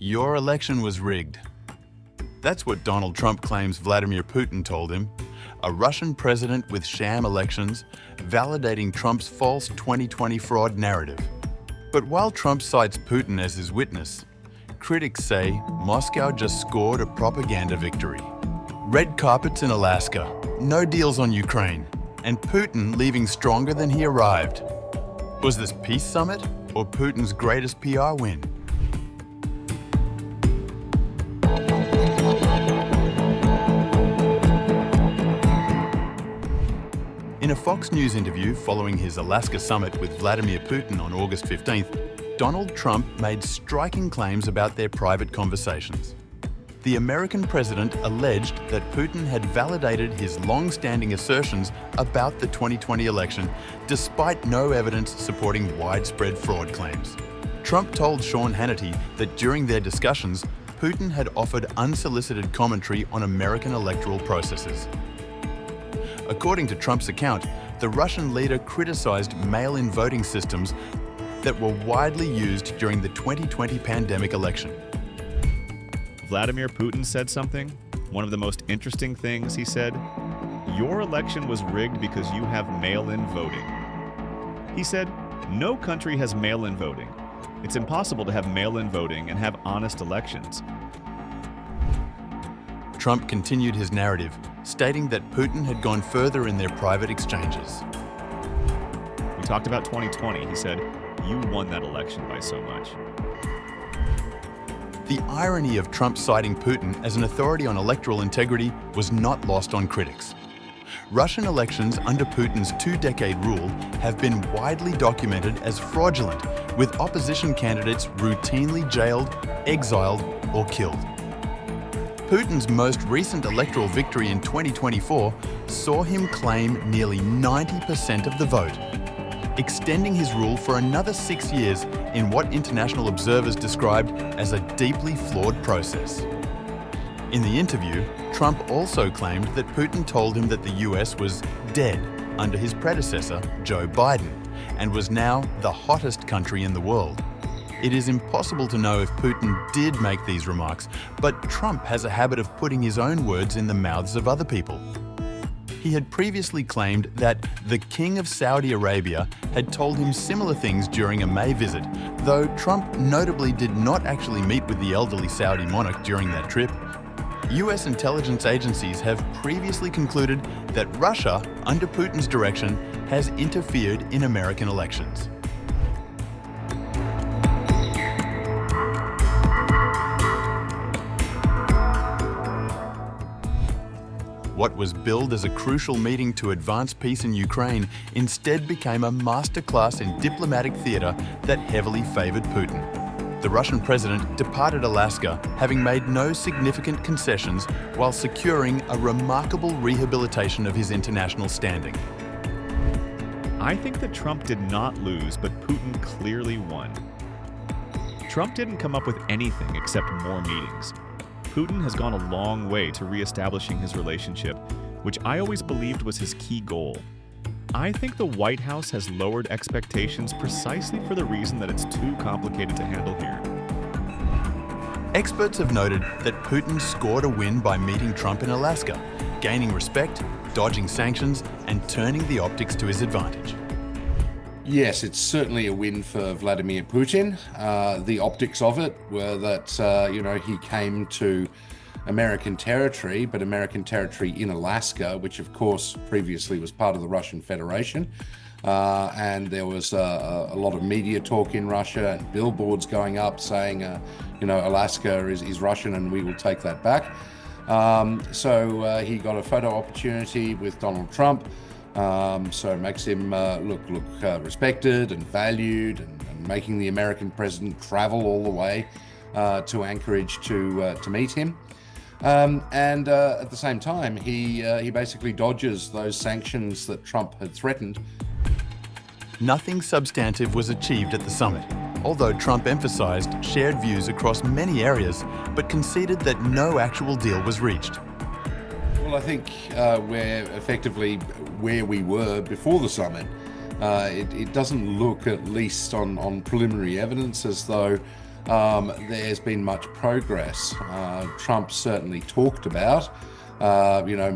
Your election was rigged. That's what Donald Trump claims Vladimir Putin told him, a Russian president with sham elections, validating Trump's false 2020 fraud narrative. But while Trump cites Putin as his witness, critics say Moscow just scored a propaganda victory. Red carpets in Alaska, no deals on Ukraine, and Putin leaving stronger than he arrived. Was this peace summit or Putin's greatest PR win? In a Fox News interview following his Alaska summit with Vladimir Putin on August 15th, Donald Trump made striking claims about their private conversations. The American president alleged that Putin had validated his long-standing assertions about the 2020 election, despite no evidence supporting widespread fraud claims. Trump told Sean Hannity that during their discussions, Putin had offered unsolicited commentary on American electoral processes. According to Trump's account, the Russian leader criticized mail-in voting systems that were widely used during the 2020 pandemic election. Vladimir Putin said something. One of the most interesting things he said, "Your election was rigged because you have mail-in voting." He said, "No country has mail-in voting. It's impossible to have mail-in voting and have honest elections." Trump continued his narrative, stating that Putin had gone further in their private exchanges. We talked about 2020. He said, "You won that election by so much." The irony of Trump citing Putin as an authority on electoral integrity was not lost on critics. Russian elections under Putin's two-decade rule have been widely documented as fraudulent, with opposition candidates routinely jailed, exiled, or killed. Putin's most recent electoral victory in 2024 saw him claim nearly 90% of the vote, extending his rule for another 6 years in what international observers described as a deeply flawed process. In the interview, Trump also claimed that Putin told him that the US was dead under his predecessor, Joe Biden, and was now the hottest country in the world. It is impossible to know if Putin did make these remarks, but Trump has a habit of putting his own words in the mouths of other people. He had previously claimed that the King of Saudi Arabia had told him similar things during a May visit, though Trump notably did not actually meet with the elderly Saudi monarch during that trip. US intelligence agencies have previously concluded that Russia, under Putin's direction, has interfered in American elections. What was billed as a crucial meeting to advance peace in Ukraine instead became a masterclass in diplomatic theater that heavily favored Putin. The Russian president departed Alaska, having made no significant concessions while securing a remarkable rehabilitation of his international standing. I think that Trump did not lose, but Putin clearly won. Trump didn't come up with anything except more meetings. Putin has gone a long way to reestablishing his relationship, which I always believed was his key goal. I think the White House has lowered expectations precisely for the reason that it's too complicated to handle here. Experts have noted that Putin scored a win by meeting Trump in Alaska, gaining respect, dodging sanctions, and turning the optics to his advantage. Yes, it's certainly a win for Vladimir Putin. The optics of it were that, he came to American territory, but American territory in Alaska, which of course previously was part of the Russian Federation. And there was a lot of media talk in Russia and billboards going up saying, Alaska is Russian and we will take that back. So he got a photo opportunity with Donald Trump. So it makes him look respected and valued, and making the American president travel all the way to Anchorage to meet him. And at the same time, he basically dodges those sanctions that Trump had threatened. Nothing substantive was achieved at the summit, although Trump emphasized shared views across many areas, but conceded that no actual deal was reached. Well, I think we're effectively where we were before the summit. It doesn't look, at least on preliminary evidence, as though there's been much progress. Trump certainly talked about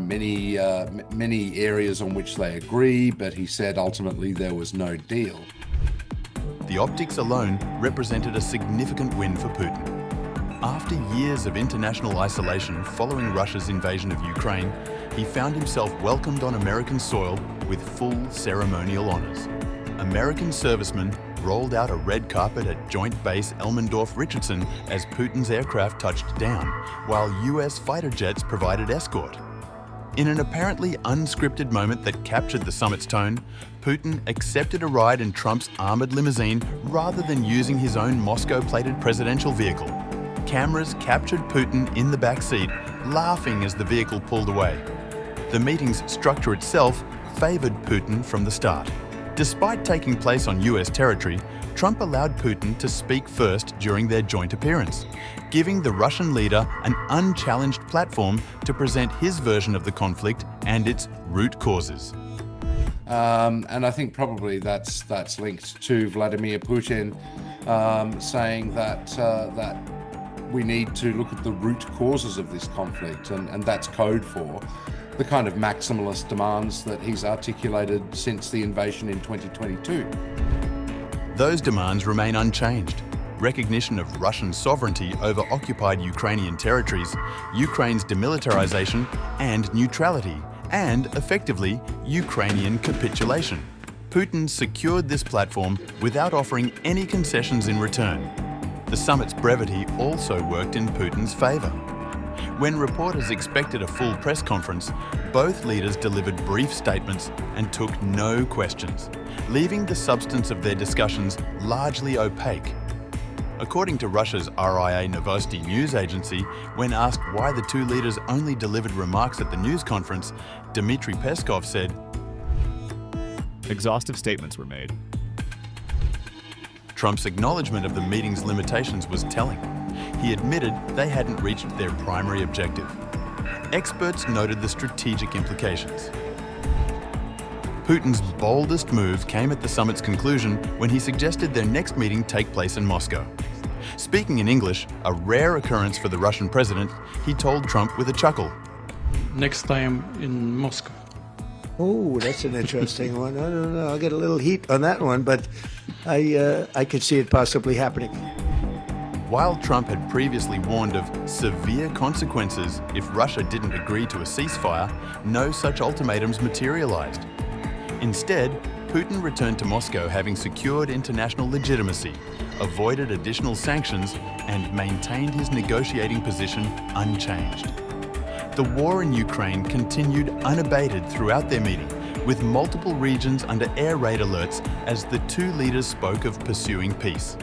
many areas on which they agree, but he said ultimately there was no deal. The optics alone represented a significant win for Putin. After years of international isolation following Russia's invasion of Ukraine, he found himself welcomed on American soil with full ceremonial honors. American servicemen rolled out a red carpet at Joint Base Elmendorf-Richardson as Putin's aircraft touched down, while US fighter jets provided escort. In an apparently unscripted moment that captured the summit's tone, Putin accepted a ride in Trump's armored limousine rather than using his own Moscow-plated presidential vehicle. Cameras captured Putin in the back seat, laughing as the vehicle pulled away. The meeting's structure itself favored Putin from the start. Despite taking place on US territory, Trump allowed Putin to speak first during their joint appearance, giving the Russian leader an unchallenged platform to present his version of the conflict and its root causes. And I think probably that's linked to Vladimir Putin saying that we need to look at the root causes of this conflict, and that's code for the kind of maximalist demands that he's articulated since the invasion in 2022. Those demands remain unchanged. Recognition of Russian sovereignty over occupied Ukrainian territories, Ukraine's demilitarization and neutrality, and, effectively, Ukrainian capitulation. Putin secured this platform without offering any concessions in return. The summit's brevity also worked in Putin's favor. When reporters expected a full press conference, both leaders delivered brief statements and took no questions, leaving the substance of their discussions largely opaque. According to Russia's RIA Novosti news agency, when asked why the two leaders only delivered remarks at the news conference, Dmitry Peskov said, Exhaustive statements were made. Trump's acknowledgement of the meeting's limitations was telling. He admitted they hadn't reached their primary objective. Experts noted the strategic implications. Putin's boldest move came at the summit's conclusion when he suggested their next meeting take place in Moscow. Speaking in English, a rare occurrence for the Russian president, he told Trump with a chuckle, "Next time in Moscow." Oh, that's an interesting one. I don't know. I'll get a little heat on that one, but I could see it possibly happening. While Trump had previously warned of severe consequences if Russia didn't agree to a ceasefire, no such ultimatums materialized. Instead, Putin returned to Moscow having secured international legitimacy, avoided additional sanctions, and maintained his negotiating position unchanged. The war in Ukraine continued unabated throughout their meeting, with multiple regions under air raid alerts as the two leaders spoke of pursuing peace.